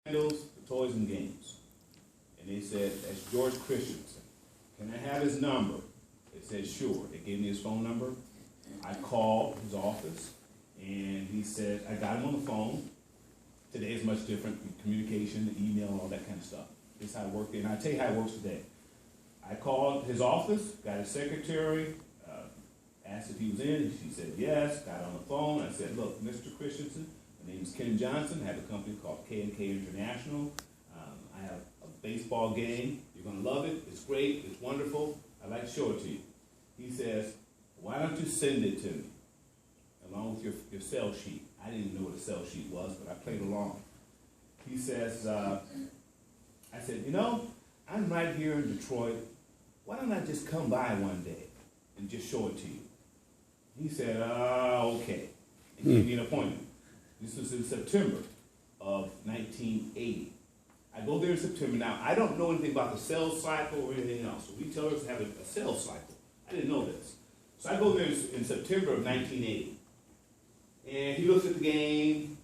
Candles, toys, and games. And they said, that's George Christensen. Can I have his number? They said, sure. They gave me his phone number. I called his office, and he said, I got him on the phone. Today is much different, communication, email, all that kind of stuff. This is how it worked, and I'll tell you how it works today. I called his office, got his secretary, asked if he was in. She said yes, got on the phone. I said, look, Mr. Christensen, my name is Ken Johnson. I have a company called K&K International. I have a baseball game. You're going to love it. It's great. It's wonderful. I'd like to show it to you. He says, why don't you send it to me, along with your sell sheet. I didn't even know what a sell sheet was, but I played along. He says, I said, you know, I'm right here in Detroit. Why don't I just come by one day and just show it to you? He said, okay. And gave me an appointment. This was in September of 1980. I go there in September. Now, I don't know anything about the sales cycle or anything else. So retailers have a sales cycle. I didn't know this. So I go there in September of 1980. And he looks at the game.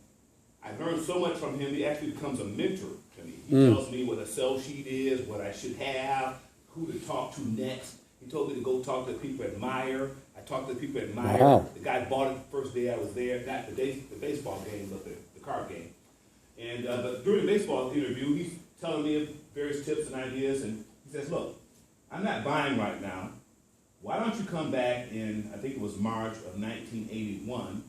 I learned so much from him. He actually becomes a mentor to me. He tells me what a sell sheet is, what I should have, who to talk to next. He told me to go talk to the people at Meyer. I talked to the people at Meyer. Wow. The guy bought it the first day I was there. Not the baseball game, but the card game. And but during the baseball interview, he's telling me various tips and ideas. And he says, look, I'm not buying right now. Why don't you come back in, I think it was March of 1981,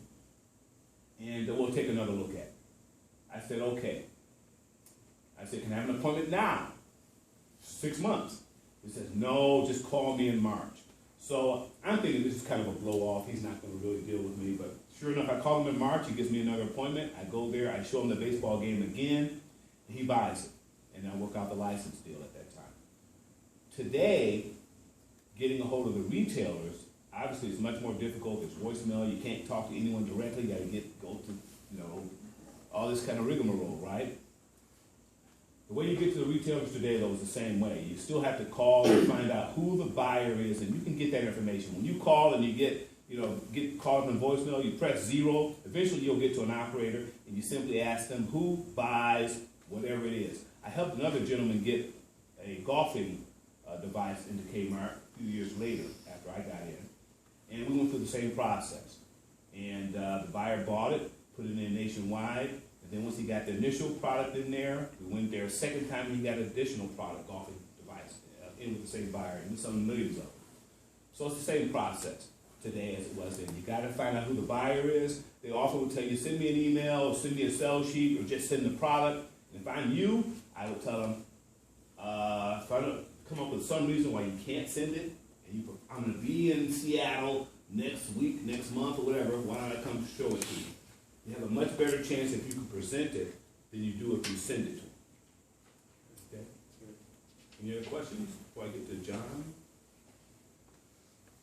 and we'll take another look at it. I said, okay. I said, can I have an appointment now? 6 months. He says, no, just call me in March. So I'm thinking this is kind of a blow-off. He's not going to really deal with me. But sure enough, I call him in March. He gives me another appointment. I go there. I show him the baseball game again. And he buys it. And I work out the license deal at that time. Today, getting a hold of the retailers, obviously it's much more difficult. There's voicemail. You can't talk to anyone directly. You got to go to, all this kind of rigmarole, right? The way you get to the retailers today, though, is the same way. You still have to call and find out who the buyer is, and you can get that information. When you call and you get called on voicemail, you press 0. Eventually, you'll get to an operator, and you simply ask them who buys whatever it is. I helped another gentleman get a golfing device into Kmart a few years later after I got in, and we went through the same process. And the buyer bought it, put it in nationwide. And then once he got the initial product in there, we went there a second time and he got additional product, golfing device, in with the same buyer, and some millions of them. So it's the same process today as it was then. You got to find out who the buyer is. They often will tell you, send me an email, or send me a sell sheet, or just send the product. And if I'm you, I will tell them, if I don't come up with some reason why you can't send it, and I'm going to be in Seattle next week, next month, or whatever, why don't I come show it to you? You have a much better chance if you can present it than you do if you send it to them. Okay? Any other questions before I get to John?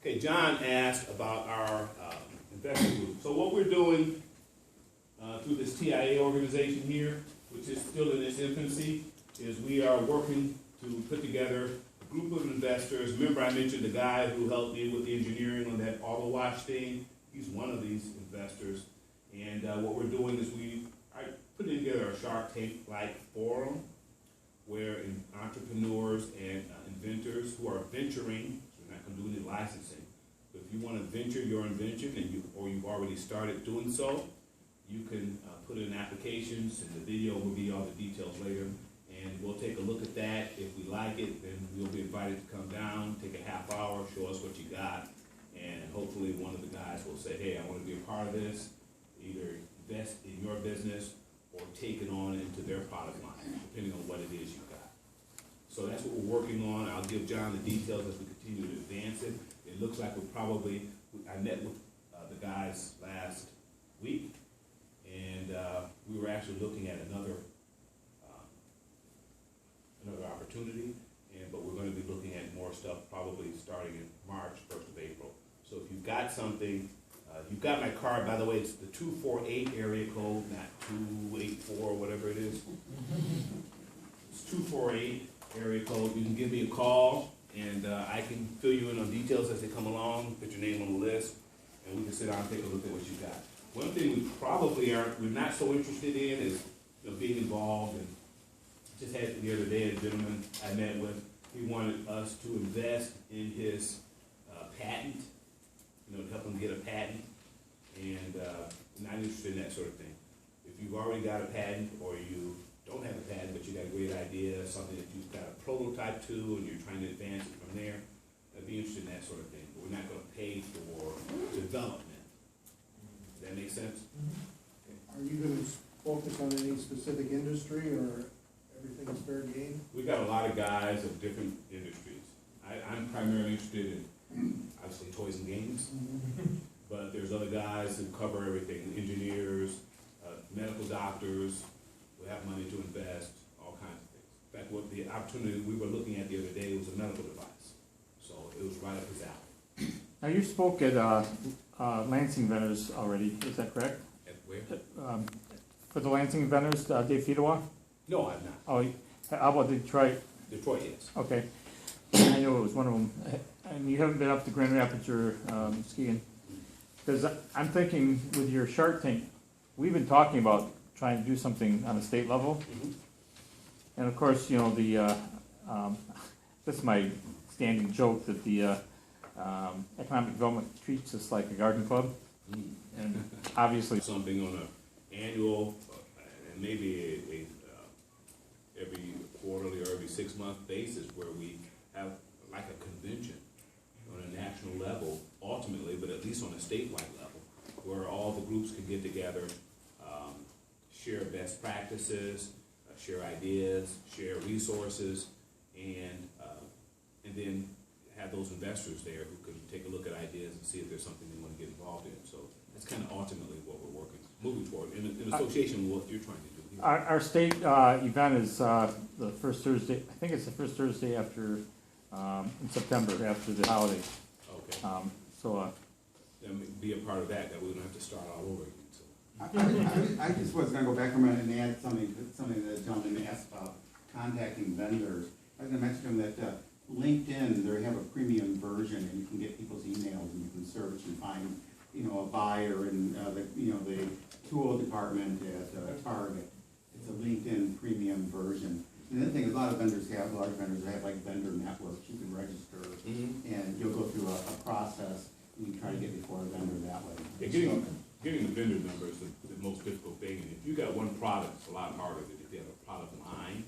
Okay, John asked about our investment group. So what we're doing through this TIA organization here, which is still in its infancy, is we are working to put together a group of investors. Remember I mentioned the guy who helped me with the engineering on that auto wash thing? He's one of these investors. And what we're doing is we are putting together a Shark Tank-like forum where entrepreneurs and inventors who are venturing, so we're not going to do any licensing, but if you want to venture your invention or you've already started doing so, you can put in applications, and the video will be all the details later. And we'll take a look at that. If we like it, then we'll be invited to come down, take a half hour, show us what you got, and hopefully one of the guys will say, hey, I want to be a part of this. Either invest in your business or take it on into their product line, depending on what it is you've got. So that's what we're working on. I'll give John the details as we continue to advance it. It looks like I met with the guys last week, and we were actually looking at another opportunity, but we're going to be looking at more stuff probably starting in March, 1st of April. So if you've got something, you've got my card, by the way, it's the 248 area code, not 284, whatever it is. It's 248 area code. You can give me a call, and I can fill you in on details as they come along, put your name on the list, and we can sit down and take a look at what you got. One thing we're not so interested in is being involved. And just had the other day a gentleman I met with, he wanted us to invest in his patent, to help him get a patent, and not interested in that sort of thing. If you've already got a patent, or you don't have a patent, but you got a great idea, something that you've got a prototype to, and you're trying to advance it from there, I'd be interested in that sort of thing. But we're not going to pay for development. Does that make sense? Are you going to focus on any specific industry, or everything is fair game? We got a lot of guys of different industries. I'm primarily interested in, obviously, toys and games, but there's other guys who cover everything, engineers, medical doctors, who have money to invest, all kinds of things. In fact, what the opportunity we were looking at the other day was a medical device, so it was right up his alley. Now, you spoke at Lansing Inventors already, is that correct? At where? For the Lansing Inventors, Dave Fedewa? No, I'm not. Oh, how about Detroit? Detroit, yes. Okay. I know it was one of them. And you haven't been up to Grand Rapids or skiing? Because I'm thinking with your Shark Tank, we've been talking about trying to do something on a state level. And of course, this is my standing joke that the economic development treats us like a garden club. And obviously Something on an annual, and maybe every quarterly or every 6-month basis, where we have like a convention on a national level, ultimately, but at least on a statewide level, where all the groups can get together, share best practices, share ideas, share resources, and then have those investors there who can take a look at ideas and see if there's something they want to get involved in. So that's kind of ultimately what we're moving toward, in association with what you're trying to do here. our state event is the first Thursday, I think it's the first Thursday after, in September, after the holidays. Okay. Then be a part of that we don't have to start all over again. So. I just was gonna go back for a minute and add something that the gentleman asked about contacting vendors. I was gonna mention to him that LinkedIn, they have a premium version, and you can get people's emails, and you can search and find, a buyer in the tool department at Target. It's a LinkedIn premium version. And the other thing is, a lot of vendors have, large vendors have like vendor networks. You can register, and you'll go through a process, and you try to get before a vendor that way. Yeah, getting the vendor number is the most difficult thing. And if you got one product, it's a lot harder than if you have a product line.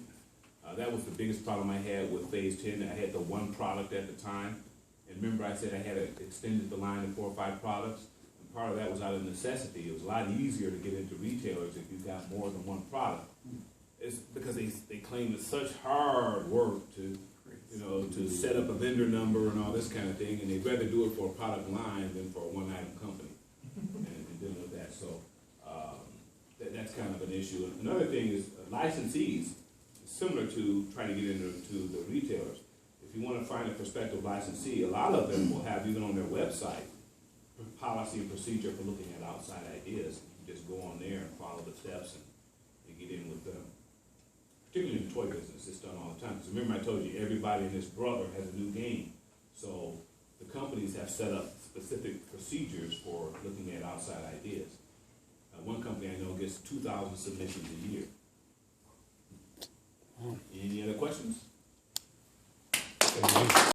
That was the biggest problem I had with Phase 10. I had the one product at the time. And remember I said I had extended the line to 4 or 5 products? And part of that was out of necessity. It was a lot easier to get into retailers if you got more than one product. It's because they claim it's such hard work to set up a vendor number and all this kind of thing, and they'd rather do it for a product line than for a one-item company and dealing with that. So that's kind of an issue. Another thing is licensees, similar to trying to get into the retailers. If you want to find a prospective licensee, a lot of them will have, even on their website, policy and procedure for looking at outside ideas. You can just go on there and follow the steps and get in with them. Particularly in the toy business, it's done all the time. Because remember I told you, everybody and his brother has a new game. So the companies have set up specific procedures for looking at outside ideas. One company I know gets 2,000 submissions a year. Any other questions?